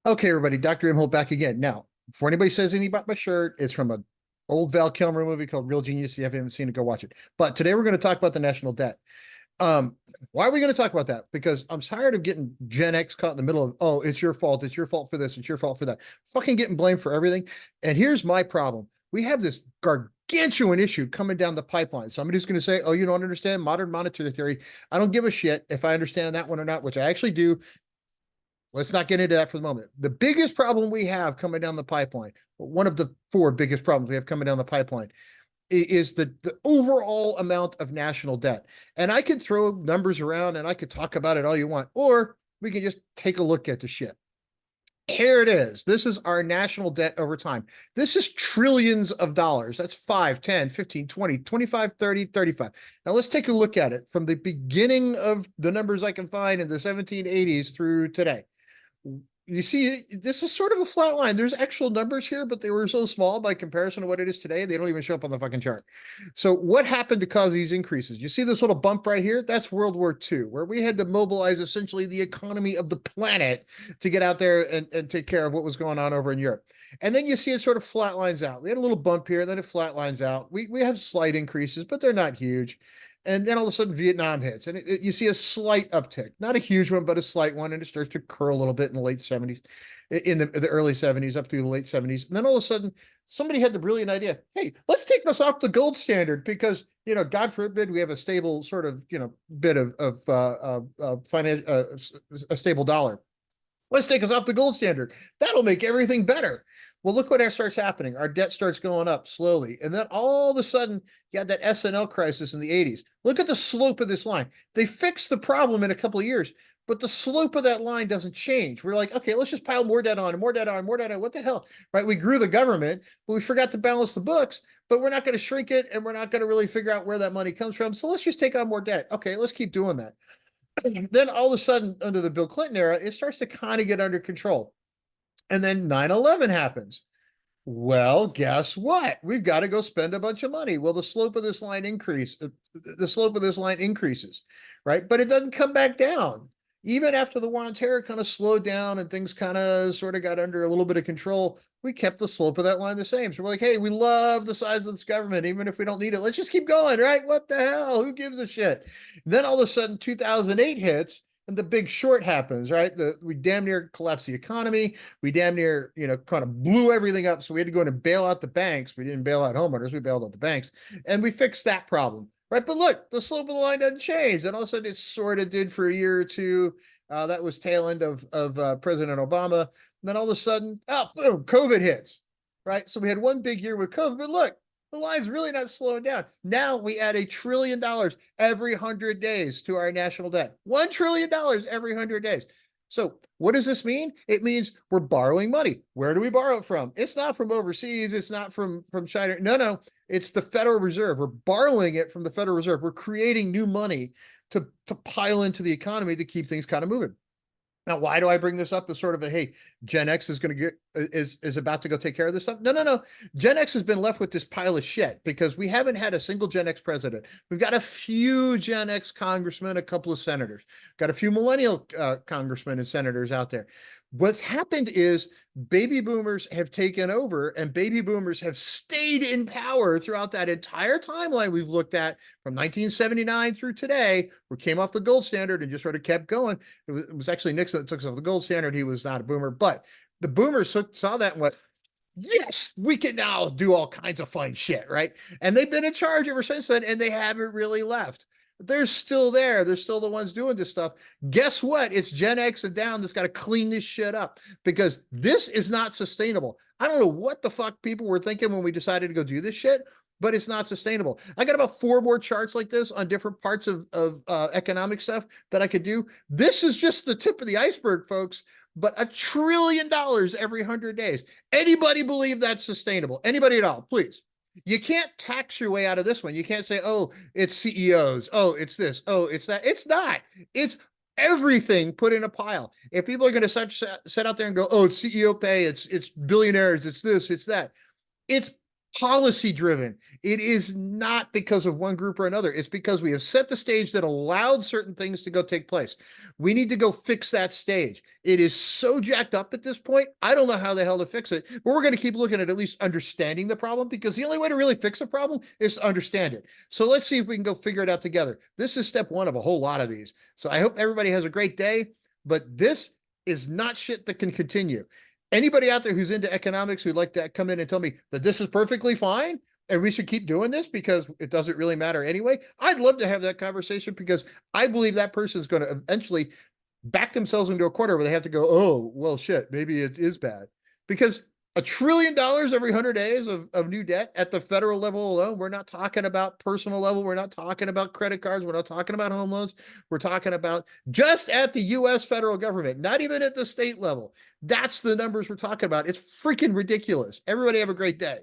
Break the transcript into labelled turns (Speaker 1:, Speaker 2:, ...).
Speaker 1: Okay, everybody, Dr. Imholt back again. Now, before anybody says anything about my shirt, it's from a old Val Kilmer movie called Real Genius. If you haven't seen it, go watch it. But today we're going to talk about the national debt. Um, why are we going to talk about that? Because I'm tired of getting Gen X caught in the middle of, oh, it's your fault. It's your fault for this. It's your fault for that. Fucking getting blamed for everything. And here's my problem. We have this gargantuan issue coming down the pipeline. Somebody's going to say, oh, you don't understand modern monetary theory. I don't give a shit if I understand that one or not, which I actually do. Let's not get into that for the moment. The biggest problem we have coming down the pipeline, one of the four biggest problems we have coming down the pipeline, is the overall amount of national debt. And I could throw numbers around and I could talk about it all you want, or we can just take a look at the shit. Here it is. This is our national debt over time. This is trillions of dollars. That's 5, 10, 15, 20, 25, 30, 35. Now let's take a look at it from the beginning of the numbers I can find in the 1780s through today. You see, this is sort of a flat line. There's actual numbers here, but they were so small by comparison to what it is today, they don't even show up on the fucking chart. So what happened to cause these increases? You see this little bump right here? That's World War II, where we had to mobilize essentially the economy of the planet to get out there and take care of what was going on over in Europe. And then you see it sort of flatlines out. We had a little bump here, then it flatlines out. We have slight increases, but they're not huge. And then all of a sudden Vietnam hits, and you see a slight uptick, not a huge one, but a slight one, and it starts to curl a little bit in the late 70s, in the early 70s, up through the late 70s. And then all of a sudden, somebody had the brilliant idea, hey, let's take this off the gold standard because, God forbid we have a stable sort of, bit of finance, a stable dollar. Let's take us off the gold standard. That'll make everything better. Well, look what starts happening. Our debt starts going up slowly. And then all of a sudden, you had that S&L crisis in the 80s. Look at the slope of this line. They fixed the problem in a couple of years, but the slope of that line doesn't change. We're like, okay, let's just pile more debt on and more debt on, more debt on. What the hell? Right? We grew the government, but we forgot to balance the books, but we're not going to shrink it and we're not going to really figure out where that money comes from. So let's just take on more debt. Okay, let's keep doing that. Then all of a sudden, under the Bill Clinton era, it starts to kind of get under control. And then 9/11 happens. Well, guess what? We've got to go spend a bunch of money. Well, the slope of this line increases, right? But it doesn't come back down. Even after the war on terror kind of slowed down and things kind of sort of got under a little bit of control, we kept the slope of that line the same. So we're like, hey, we love the size of this government, even if we don't need it. Let's just keep going, right? What the hell? Who gives a shit? And then all of a sudden, 2008 hits and the big short happens, right? We damn near collapsed the economy. We damn near, kind of blew everything up. So we had to go in and bail out the banks. We didn't bail out homeowners. We bailed out the banks, and we fixed that problem, right? But look, the slope of the line doesn't change. And all of a sudden, it sort of did for a year or two. That was tail end of President Obama. And then all of a sudden, oh, boom, COVID hits, right? So we had one big year with COVID. But look, the line's really not slowing down. Now we add $1 trillion every 100 days to our national debt. $1 trillion every 100 days. So what does this mean? It means we're borrowing money. Where do we borrow it from? It's not from overseas. It's not from China. No. It's the Federal Reserve. We're borrowing it from the Federal Reserve. We're creating new money to pile into the economy to keep things kind of moving. Now, why do I bring this up as sort of a, hey, Gen X is going to is about to go take care of this stuff? No. Gen X has been left with this pile of shit because we haven't had a single Gen X president. We've got a few Gen X congressmen, a couple of senators, got a few millennial congressmen and senators out there. What's happened is baby boomers have taken over and baby boomers have stayed in power throughout that entire timeline we've looked at from 1979 through today. We came off the gold standard and just sort of kept going. It was actually Nixon that took us off the gold standard. He was not a boomer, but the boomers saw that and went, yes, we can now do all kinds of fun shit, right? And they've been in charge ever since then, and they haven't really left. They're still there. They're still the ones doing this stuff. Guess what? It's Gen X and down that's got to clean this shit up because this is not sustainable. I don't know what the fuck people were thinking when we decided to go do this shit, but it's not sustainable. I got about 4 more charts like this on different parts of economic stuff that I could do. This is just the tip of the iceberg, folks. But $1 trillion every 100 days. Anybody believe that's sustainable? Anybody at all, please. You can't tax your way out of this one. You can't say, oh, it's CEOs. Oh, it's this. Oh, it's that. It's not. It's everything put in a pile. If people are going to set out there and go, oh, it's CEO pay, it's billionaires, it's this, it's that. It's policy driven. It is not because of one group or another. It's because we have set the stage that allowed certain things to go take place. We need to go fix that stage. It is so jacked up at this point. I don't know how the hell to fix it, but we're going to keep looking at least understanding the problem, because the only way to really fix a problem is to understand it. So let's see if we can go figure it out together. This is step one of a whole lot of these. So I hope everybody has a great day, but this is not shit that can continue. Anybody out there who's into economics who'd like to come in and tell me that this is perfectly fine and we should keep doing this because it doesn't really matter anyway, I'd love to have that conversation, because I believe that person is going to eventually back themselves into a corner where they have to go, oh, well, shit, maybe it is bad. Because $1 trillion every 100 days of new debt at the federal level alone. We're not talking about personal level. We're not talking about credit cards. We're not talking about home loans. We're talking about just at the US federal government, not even at the state level. That's the numbers we're talking about. It's freaking ridiculous. Everybody have a great day.